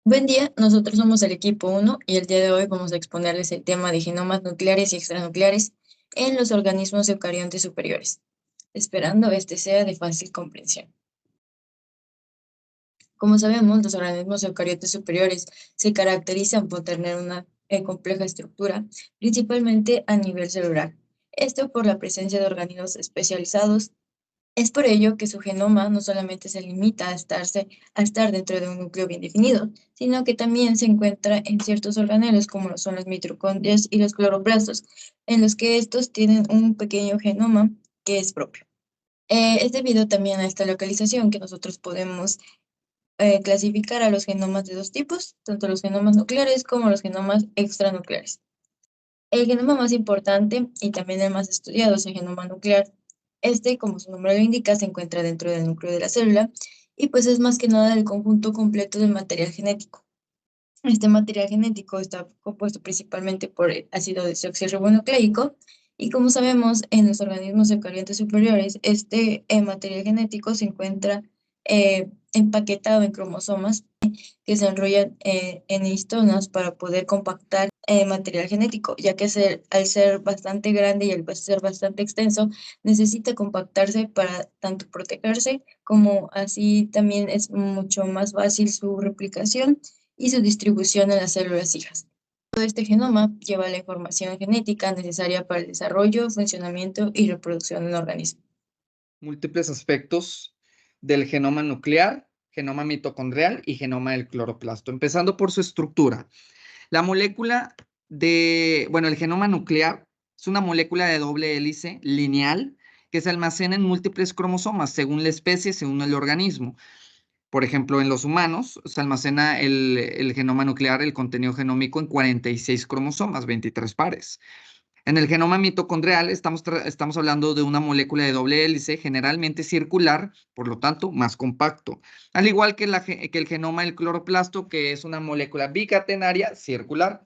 Buen día, nosotros somos el equipo 1 y el día de hoy vamos a exponerles el tema de genomas nucleares y extranucleares en los organismos eucariontes superiores, esperando este sea de fácil comprensión. Como sabemos, los organismos eucariontes superiores se caracterizan por tener una compleja estructura, principalmente a nivel celular. Esto por la presencia de organismos especializados. Es por ello que su genoma no solamente se limita a estar dentro de un núcleo bien definido, sino que también se encuentra en ciertos organelos como lo son las mitocondrias y los cloroplastos, en los que estos tienen un pequeño genoma que es propio. Es debido también a esta localización que nosotros podemos clasificar a los genomas de dos tipos, tanto los genomas nucleares como los genomas extranucleares. El genoma más importante y también el más estudiado es el genoma nuclear. Este, como su nombre lo indica, se encuentra dentro del núcleo de la célula y pues es más que nada el conjunto completo del material genético. Este material genético está compuesto principalmente por el ácido desoxirribonucleico y como sabemos en los organismos eucariontes superiores, este material genético se encuentra empaquetado en cromosomas que se enrollan en histonas para poder compactar material genético, ya que al ser bastante grande y al ser bastante extenso, necesita compactarse para tanto protegerse como así también es mucho más fácil su replicación y su distribución en las células hijas. Todo este genoma lleva la información genética necesaria para el desarrollo, funcionamiento y reproducción del organismo. Múltiples aspectos del genoma nuclear, genoma mitocondrial y genoma del cloroplasto. Empezando por su estructura. La molécula el genoma nuclear es una molécula de doble hélice lineal que se almacena en múltiples cromosomas según la especie, según el organismo. Por ejemplo, en los humanos se almacena el genoma nuclear, el contenido genómico en 46 cromosomas, 23 pares. En el genoma mitocondrial estamos hablando de una molécula de doble hélice, generalmente circular, por lo tanto, más compacto. Al igual que el genoma del cloroplasto, que es una molécula bicatenaria circular.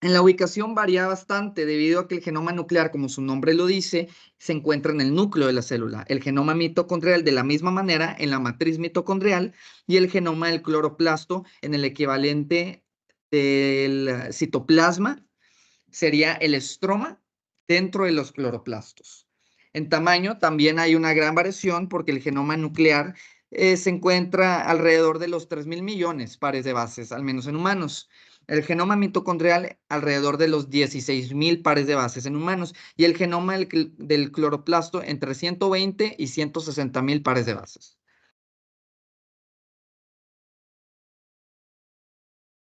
En la ubicación varía bastante debido a que el genoma nuclear, como su nombre lo dice, se encuentra en el núcleo de la célula. El genoma mitocondrial de la misma manera en la matriz mitocondrial y el genoma del cloroplasto en el equivalente del citoplasma sería el estroma dentro de los cloroplastos. En tamaño también hay una gran variación porque el genoma nuclear se encuentra alrededor de los 3.000 millones pares de bases, al menos en humanos. El genoma mitocondrial alrededor de los 16.000 pares de bases en humanos y el genoma del cloroplasto entre 120 y 160.000 pares de bases.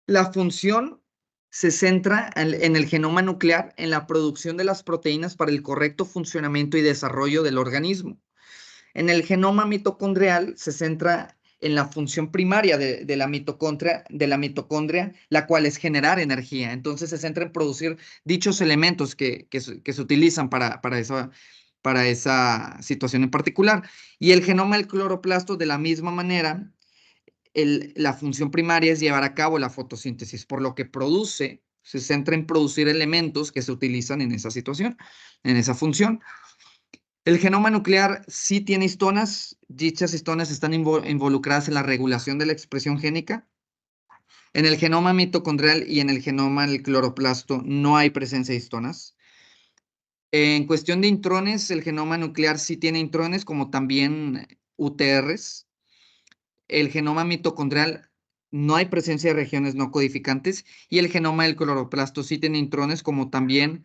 La función se centra en el genoma nuclear en la producción de las proteínas para el correcto funcionamiento y desarrollo del organismo. En el genoma mitocondrial se centra en la función primaria de la mitocondria, la cual es generar energía. Entonces se centra en producir dichos elementos que se utilizan para esa situación en particular. Y el genoma del cloroplasto, de la misma manera, la función primaria es llevar a cabo la fotosíntesis, por lo que se centra en producir elementos que se utilizan en esa situación, en esa función. El genoma nuclear sí tiene histonas. Dichas histonas están involucradas en la regulación de la expresión génica. En el genoma mitocondrial y en el genoma del cloroplasto no hay presencia de histonas. En cuestión de intrones, el genoma nuclear sí tiene intrones, como también UTRs. El genoma mitocondrial no hay presencia de regiones no codificantes y el genoma del cloroplasto sí tiene intrones, como también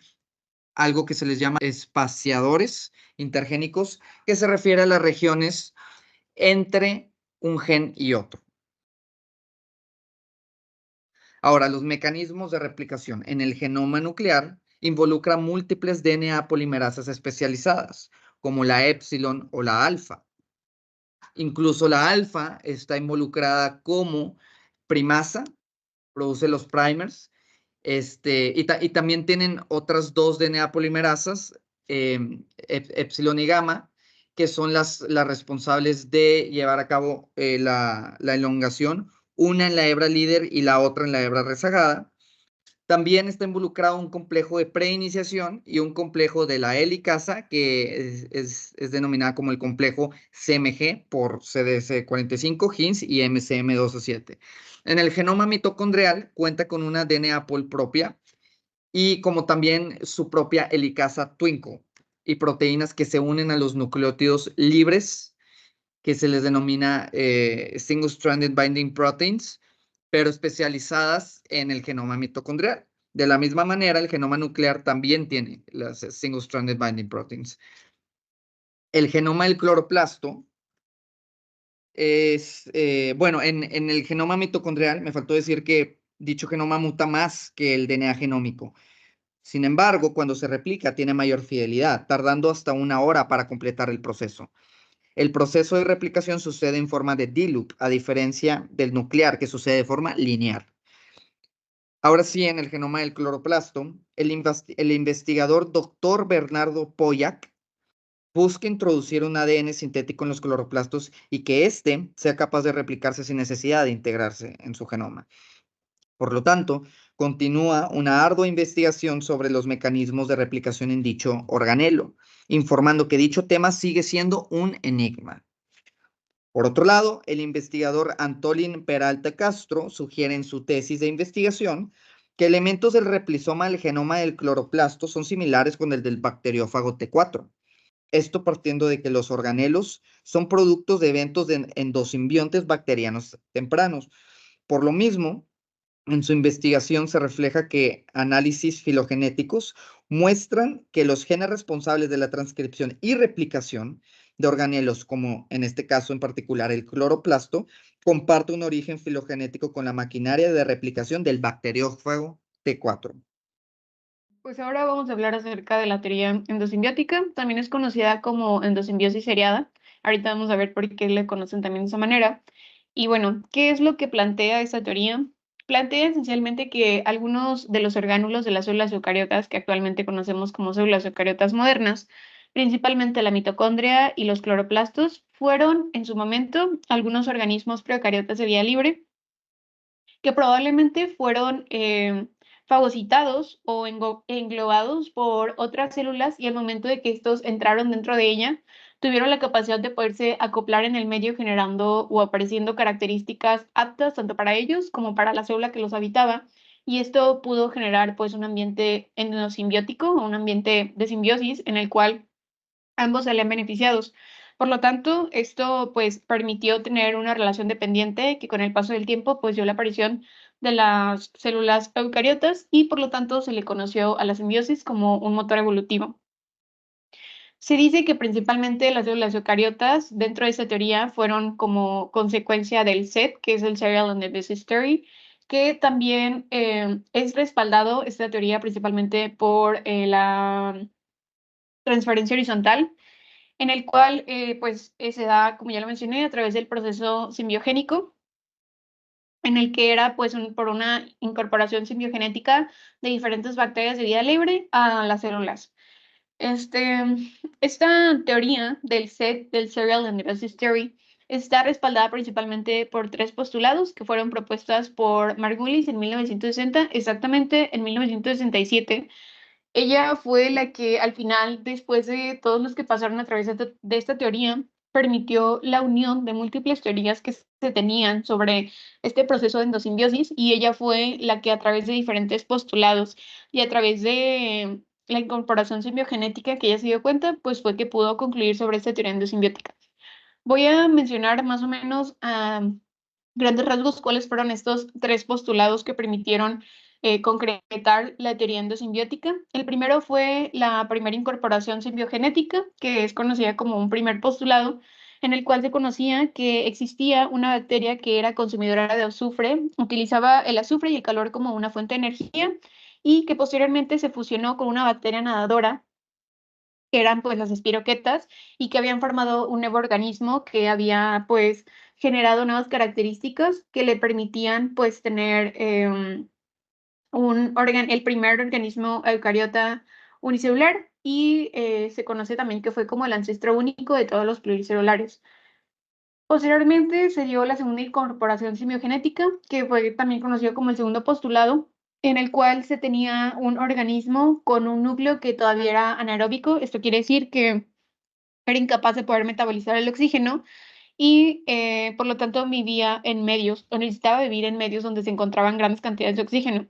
algo que se les llama espaciadores intergénicos, que se refiere a las regiones entre un gen y otro. Ahora, los mecanismos de replicación en el genoma nuclear involucran múltiples DNA polimerasas especializadas, como la épsilon o la alfa. Incluso la alfa está involucrada como primasa, produce los primers, y también tienen otras dos DNA polimerasas, epsilon y gamma, que son las responsables de llevar a cabo la elongación, una en la hebra líder y la otra en la hebra rezagada. También está involucrado un complejo de preiniciación y un complejo de la helicasa, que es denominada como el complejo CMG por CDC45, HINS y MCM2O7. En el genoma mitocondrial cuenta con una DNA pol propia y como también su propia helicasa Twinkle y proteínas que se unen a los nucleótidos libres, que se les denomina single-stranded binding proteins, pero especializadas en el genoma mitocondrial. De la misma manera, el genoma nuclear también tiene las single-stranded binding proteins. El genoma del cloroplasto es, bueno, en el genoma mitocondrial, me faltó decir que dicho genoma muta más que el DNA genómico. Sin embargo, cuando se replica, tiene mayor fidelidad, tardando hasta 1 hora para completar el proceso. El proceso de replicación sucede en forma de D-loop, a diferencia del nuclear, que sucede de forma lineal. Ahora sí, en el genoma del cloroplasto, el investigador Dr. Bernardo Pollack busca introducir un ADN sintético en los cloroplastos y que éste sea capaz de replicarse sin necesidad de integrarse en su genoma. Por lo tanto, continúa una ardua investigación sobre los mecanismos de replicación en dicho organelo, informando que dicho tema sigue siendo un enigma. Por otro lado, el investigador Antolín Peralta Castro sugiere en su tesis de investigación que elementos del replizoma del genoma del cloroplasto son similares con el del bacteriófago T4. Esto partiendo de que los organelos son productos de eventos de endosimbiontes bacterianos tempranos. Por lo mismo, en su investigación se refleja que análisis filogenéticos muestran que los genes responsables de la transcripción y replicación de organelos, como en este caso en particular el cloroplasto, comparte un origen filogenético con la maquinaria de replicación del bacteriófago T4. Pues ahora vamos a hablar acerca de la teoría endosimbiótica, también es conocida como endosimbiosis seriada. Ahorita vamos a ver por qué le conocen también de esa manera. Y bueno, ¿qué es lo que plantea esta teoría? Plantea esencialmente que algunos de los orgánulos de las células eucariotas, que actualmente conocemos como células eucariotas modernas, principalmente la mitocondria y los cloroplastos, fueron en su momento algunos organismos procariotas de vía libre que probablemente fueron fagocitados o englobados por otras células y al momento de que estos entraron dentro de ella, tuvieron la capacidad de poderse acoplar en el medio generando o apareciendo características aptas tanto para ellos como para la célula que los habitaba. Y esto pudo generar pues un ambiente endosimbiótico o un ambiente de simbiosis en el cual ambos salían beneficiados. Por lo tanto, esto pues permitió tener una relación dependiente que con el paso del tiempo pues dio la aparición de las células eucariotas y por lo tanto se le conoció a la simbiosis como un motor evolutivo. Se dice que principalmente las células eucariotas dentro de esta teoría fueron como consecuencia del SET, que es el Serial Analysis Theory, que también es respaldado esta teoría principalmente por la transferencia horizontal en el cual se da, como ya lo mencioné, a través del proceso simbiogénico, en el que era pues por una incorporación simbiogenética de diferentes bacterias de vida libre a las células. Esta teoría del SET, del Serial Analysis Theory, está respaldada principalmente por 3 postulados que fueron propuestas por Margulis en 1960, exactamente en 1967. Ella fue la que al final, después de todos los que pasaron a través de esta teoría, permitió la unión de múltiples teorías que se tenían sobre este proceso de endosimbiosis y ella fue la que a través de diferentes postulados y a través de la incorporación simbiogenética que ella se dio cuenta, pues fue que pudo concluir sobre esta teoría endosimbiótica. Voy a mencionar más o menos a grandes rasgos cuáles fueron estos 3 postulados que permitieron concretar la teoría endosimbiótica. El primero fue la primera incorporación simbiogenética, que es conocida como un primer postulado, en el cual se conocía que existía una bacteria que era consumidora de azufre, utilizaba el azufre y el calor como una fuente de energía y que posteriormente se fusionó con una bacteria nadadora que eran pues las espiroquetas y que habían formado un nuevo organismo que había pues generado nuevas características que le permitían pues tener el primer organismo eucariota unicelular y se conoce también que fue como el ancestro único de todos los pluricelulares. Posteriormente se dio la segunda incorporación simiogenética, que fue también conocido como el segundo postulado, en el cual se tenía un organismo con un núcleo que todavía era anaeróbico. Esto quiere decir que era incapaz de poder metabolizar el oxígeno y por lo tanto vivía en medios o necesitaba vivir en medios donde se encontraban grandes cantidades de oxígeno.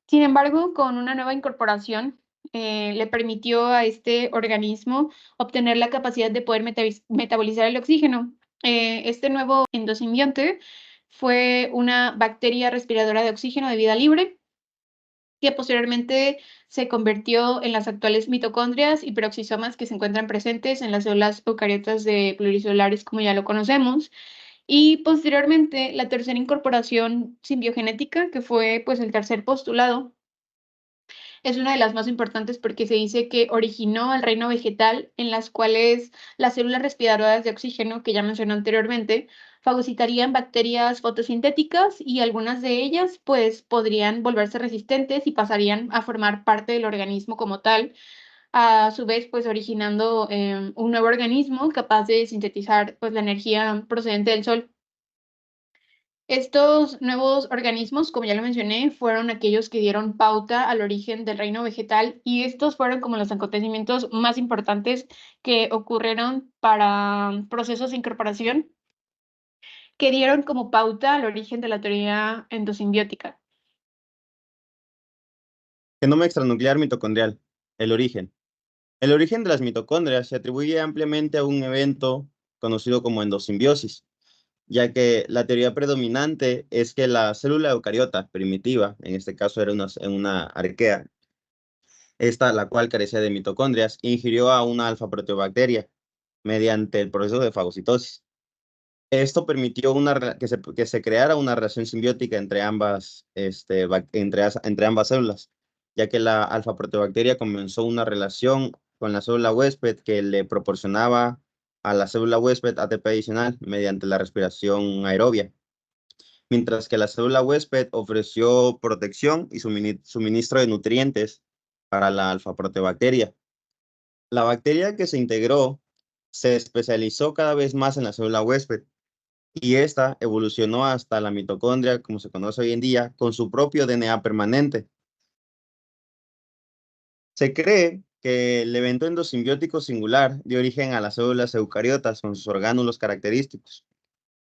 Sin embargo, con una nueva incorporación, le permitió a este organismo obtener la capacidad de poder metabolizar el oxígeno. Este nuevo endosimbionte fue una bacteria respiradora de oxígeno de vida libre que posteriormente se convirtió en las actuales mitocondrias y peroxisomas que se encuentran presentes en las células eucariotas de pluricelulares, como ya lo conocemos. Y posteriormente, la tercera incorporación simbiogenética, que fue pues el tercer postulado, es una de las más importantes porque se dice que originó el reino vegetal, en las cuales las células respiradoras de oxígeno, que ya mencioné anteriormente, fagocitarían bacterias fotosintéticas y algunas de ellas pues podrían volverse resistentes y pasarían a formar parte del organismo como tal, a su vez pues originando un nuevo organismo capaz de sintetizar pues la energía procedente del sol. Estos nuevos organismos, como ya lo mencioné, fueron aquellos que dieron pauta al origen del reino vegetal y estos fueron como los acontecimientos más importantes que ocurrieron para procesos de incorporación que dieron como pauta al origen de la teoría endosimbiótica. Genoma extranuclear mitocondrial. El origen. El origen de las mitocondrias se atribuye ampliamente a un evento conocido como endosimbiosis, ya que la teoría predominante es que la célula eucariota primitiva, en este caso era una arquea, esta la cual carecía de mitocondrias, ingirió a una alfa-proteobacteria mediante el proceso de fagocitosis. Esto permitió que se creara una relación simbiótica entre entre ambas células, ya que la alfa-proteobacteria comenzó una relación con la célula huésped que le proporcionaba a la célula huésped ATP adicional mediante la respiración aerobia, mientras que la célula huésped ofreció protección y suministro de nutrientes para la alfa-proteobacteria. La bacteria que se integró se especializó cada vez más en la célula huésped y esta evolucionó hasta la mitocondria, como se conoce hoy en día, con su propio DNA permanente. Se cree que el evento endosimbiótico singular dio origen a las células eucariotas con sus orgánulos característicos.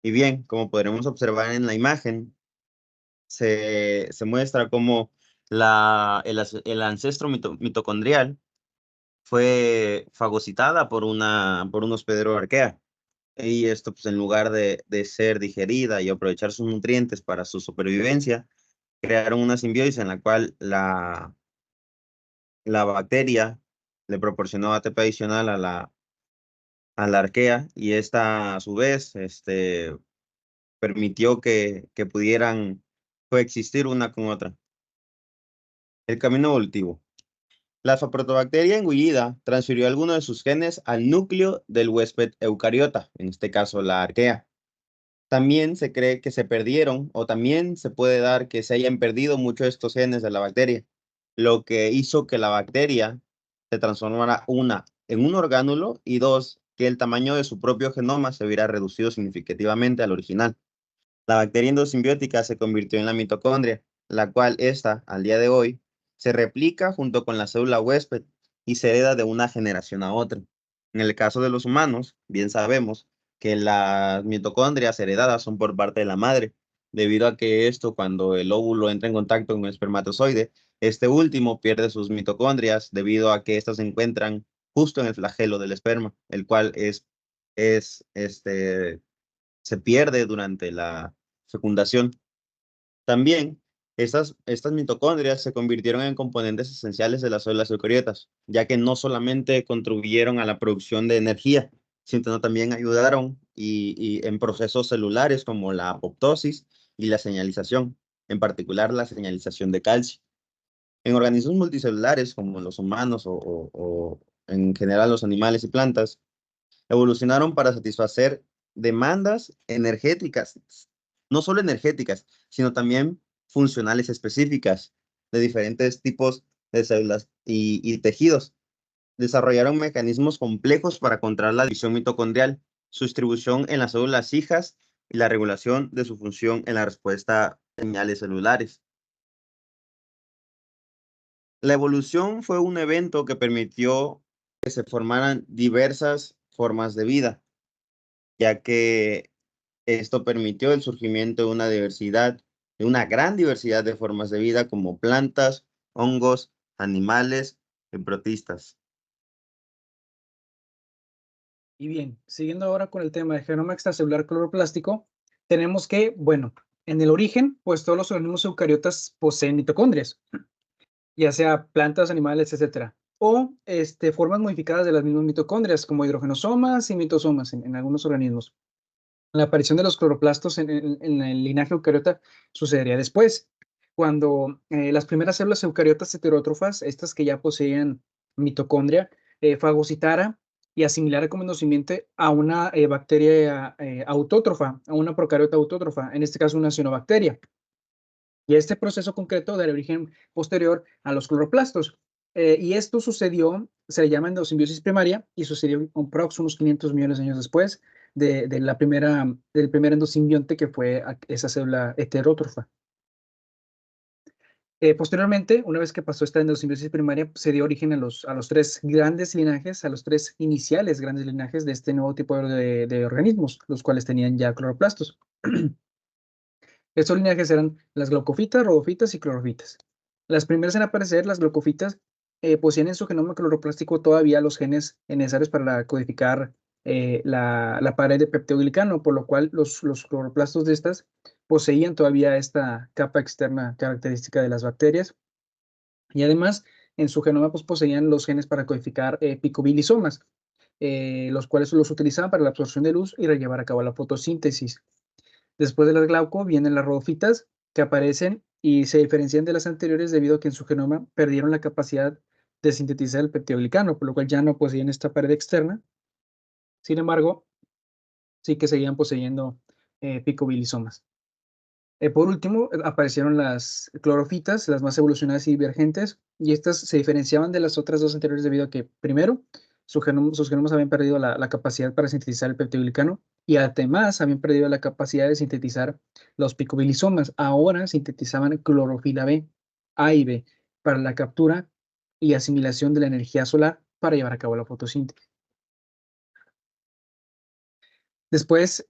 Y bien, como podremos observar en la imagen, se muestra cómo el ancestro mitocondrial fue fagocitada por un hospedero arquea. Y esto, pues, en lugar de ser digerida y aprovechar sus nutrientes para su supervivencia, crearon una simbiosis en la cual la bacteria le proporcionó ATP adicional a la arquea y esta, a su vez, permitió que pudieran coexistir una con otra. El camino evolutivo. La alfa-protobacteria engullida transfirió algunos de sus genes al núcleo del huésped eucariota, en este caso la arquea. También se cree que se perdieron, o también se puede dar que se hayan perdido muchos de estos genes de la bacteria, lo que hizo que la bacteria se transformara en un orgánulo y dos, que el tamaño de su propio genoma se hubiera reducido significativamente al original. La bacteria endosimbiótica se convirtió en la mitocondria, la cual esta, al día de hoy, se replica junto con la célula huésped y se hereda de una generación a otra. En el caso de los humanos, bien sabemos que las mitocondrias heredadas son por parte de la madre, debido a que esto, cuando el óvulo entra en contacto con el espermatozoide, este último pierde sus mitocondrias debido a que éstas se encuentran justo en el flagelo del esperma, el cual es, se pierde durante la fecundación. También, estas mitocondrias se convirtieron en componentes esenciales de las células eucariotas, ya que no solamente contribuyeron a la producción de energía, sino también ayudaron y en procesos celulares como la apoptosis y la señalización, en particular la señalización de calcio. En organismos multicelulares como los humanos o en general los animales y plantas, evolucionaron para satisfacer demandas energéticas, no solo energéticas, sino también funcionales específicas de diferentes tipos de células y tejidos. Desarrollaron mecanismos complejos para controlar la división mitocondrial, su distribución en las células hijas y la regulación de su función en la respuesta a señales celulares. La evolución fue un evento que permitió que se formaran diversas formas de vida, ya que esto permitió el surgimiento de una gran diversidad de formas de vida como plantas, hongos, animales y protistas. Y bien, siguiendo ahora con el tema del genoma extracelular cloroplástico, tenemos que, bueno, en el origen, pues todos los organismos eucariotas poseen mitocondrias, ya sea plantas, animales, etcétera, o formas modificadas de las mismas mitocondrias, como hidrogenosomas y mitosomas en algunos organismos. La aparición de los cloroplastos en el linaje eucariota sucedería después, cuando las primeras células eucariotas heterótrofas, estas que ya poseían mitocondria, fagocitara y asimilara como endosimiento a una bacteria autótrofa, a una procariota autótrofa, en este caso una cianobacteria. Y este proceso concreto da origen posterior a los cloroplastos. Y esto sucedió, se le llama endosimbiosis primaria, y sucedió aproximadamente unos 500 millones de años después del primer endosimbionte que fue esa célula heterótrofa. Posteriormente, una vez que pasó esta endosimbiosis primaria, se dio origen a los tres grandes linajes, a los tres iniciales grandes linajes de este nuevo tipo de organismos, los cuales tenían ya cloroplastos. Estos linajes eran las glaucofitas, rodofitas y clorofitas. Las primeras en aparecer, las glaucofitas, poseían en su genoma cloroplástico todavía los genes necesarios para codificar la pared de peptidoglicano, por lo cual los cloroplastos de estas poseían todavía esta capa externa característica de las bacterias. Y además, en su genoma pues, poseían los genes para codificar picobilisomas, los cuales los utilizaban para la absorción de luz y llevar a cabo la fotosíntesis. Después de las glauco vienen las rodofitas, que aparecen y se diferencian de las anteriores debido a que en su genoma perdieron la capacidad de sintetizar el peptidoglicano, por lo cual ya no poseían esta pared externa. Sin embargo, sí que seguían poseyendo picobilisomas. Por último, aparecieron las clorofitas, las más evolucionadas y divergentes, y estas se diferenciaban de las otras dos anteriores debido a que, primero, sus genomas habían perdido la capacidad para sintetizar el peptidoglicano y además habían perdido la capacidad de sintetizar los picobilisomas. Ahora sintetizaban clorofila B, A y B, para la captura y asimilación de la energía solar para llevar a cabo la fotosíntesis. Después,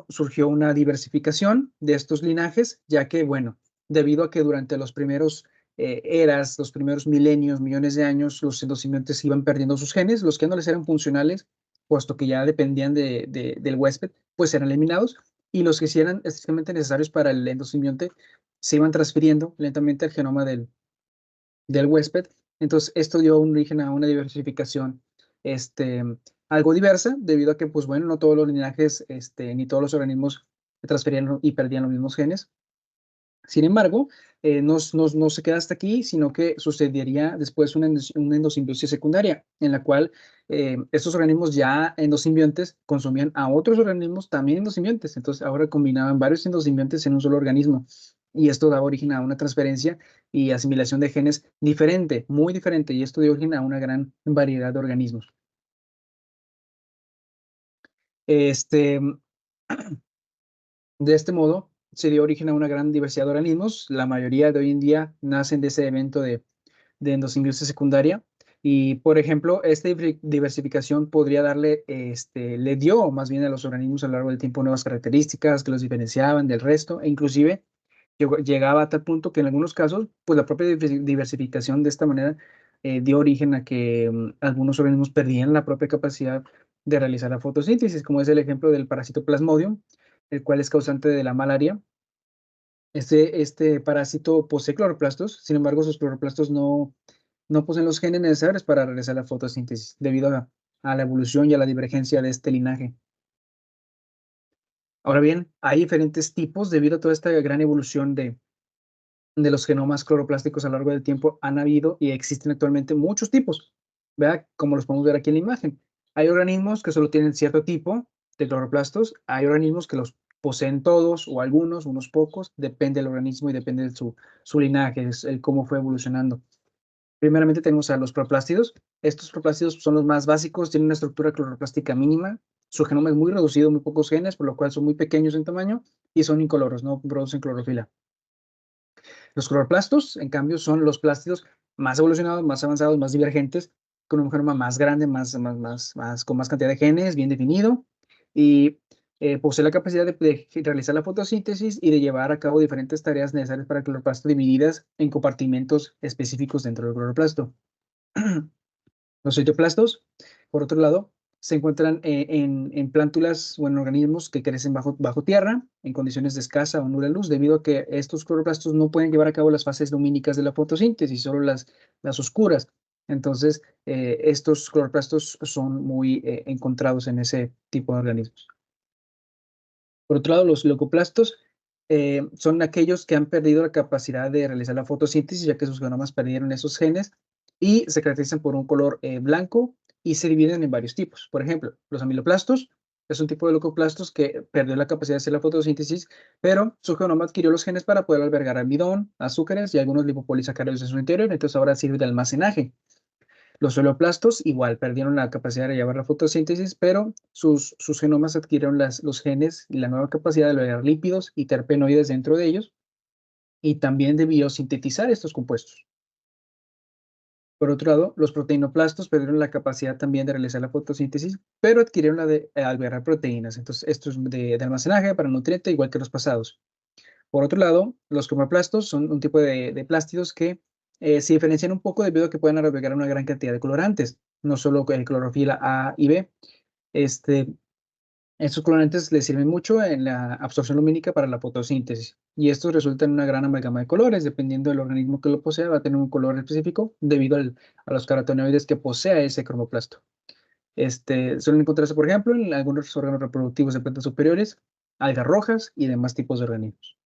surgió una diversificación de estos linajes, ya que, bueno, debido a que durante los primeros los primeros milenios, millones de años, los endosimbiontes iban perdiendo sus genes, los que no les eran funcionales, puesto que ya dependían del huésped, pues eran eliminados, y los que sí eran estrictamente necesarios para el endosimbionte se iban transfiriendo lentamente al genoma del huésped. Entonces, esto dio origen a una diversificación algo diversa, debido a que, pues bueno, no todos los linajes, ni todos los organismos transferían y perdían los mismos genes. Sin embargo, no se queda hasta aquí, sino que sucedería después una endosimbiosis secundaria, en la cual estos organismos ya endosimbiontes consumían a otros organismos también endosimbiontes. Entonces, ahora combinaban varios endosimbiontes en un solo organismo. Y esto da origen a una transferencia y asimilación de genes diferente, muy diferente, y esto dio origen a una gran variedad de organismos. De este modo, se dio origen a una gran diversidad de organismos. La mayoría de hoy en día nacen de ese evento de endosimbiosis secundaria. Y, por ejemplo, esta diversificación le dio más bien a los organismos a lo largo del tiempo nuevas características que los diferenciaban del resto, e inclusive llegaba a tal punto que en algunos casos, pues la propia diversificación de esta manera dio origen a que algunos organismos perdían la propia capacidad de realizar la fotosíntesis, como es el ejemplo del parásito Plasmodium, el cual es causante de la malaria. Este parásito posee cloroplastos, sin embargo, sus cloroplastos no poseen los genes necesarios para realizar la fotosíntesis, debido a la evolución y a la divergencia de este linaje. Ahora bien, hay diferentes tipos debido a toda esta gran evolución de los genomas cloroplásticos a lo largo del tiempo. Han habido y existen actualmente muchos tipos, ¿verdad? Como los podemos ver aquí en la imagen. Hay organismos que solo tienen cierto tipo de cloroplastos, hay organismos que los poseen todos o algunos, unos pocos, depende del organismo y depende de su linaje, el cómo fue evolucionando. Primeramente tenemos a los proplástidos. Estos proplástidos son los más básicos, tienen una estructura cloroplástica mínima, su genoma es muy reducido, muy pocos genes, por lo cual son muy pequeños en tamaño y son incoloros, no producen clorofila. Los cloroplastos, en cambio, son los plásticos más evolucionados, más avanzados, más divergentes, con un genoma más grande, con más cantidad de genes, bien definido, y posee la capacidad de realizar la fotosíntesis y de llevar a cabo diferentes tareas necesarias para el cloroplasto divididas en compartimentos específicos dentro del cloroplasto. Los citoplastos, por otro lado, se encuentran en plántulas o en organismos que crecen bajo tierra, en condiciones de escasa o nula luz, debido a que estos cloroplastos no pueden llevar a cabo las fases lumínicas de la fotosíntesis, solo las oscuras. Entonces, estos cloroplastos son muy encontrados en ese tipo de organismos. Por otro lado, los leucoplastos son aquellos que han perdido la capacidad de realizar la fotosíntesis, ya que sus genomas perdieron esos genes y se caracterizan por un color blanco y se dividen en varios tipos. Por ejemplo, los amiloplastos es un tipo de leucoplastos que perdió la capacidad de hacer la fotosíntesis, pero su genoma adquirió los genes para poder albergar almidón, azúcares y algunos lipopolisacáridos en su interior, entonces ahora sirve de almacenaje. Los oleoplastos igual perdieron la capacidad de llevar la fotosíntesis, pero sus genomas adquirieron los genes y la nueva capacidad de albergar lípidos y terpenoides dentro de ellos y también de biosintetizar estos compuestos. Por otro lado, los proteinoplastos perdieron la capacidad también de realizar la fotosíntesis, pero adquirieron la de albergar proteínas. Entonces, esto es de almacenaje para nutriente, igual que los pasados. Por otro lado, los cromoplastos son un tipo de plástidos que se diferencian un poco debido a que pueden albergar una gran cantidad de colorantes, no solo clorofila A y B. Estos colorantes les sirven mucho en la absorción lumínica para la fotosíntesis, y estos resultan en una gran amalgama de colores. Dependiendo del organismo que lo posea, va a tener un color específico debido a los carotenoides que posea ese cromoplasto. Suelen encontrarse, por ejemplo, en algunos órganos reproductivos de plantas superiores, algas rojas y demás tipos de organismos.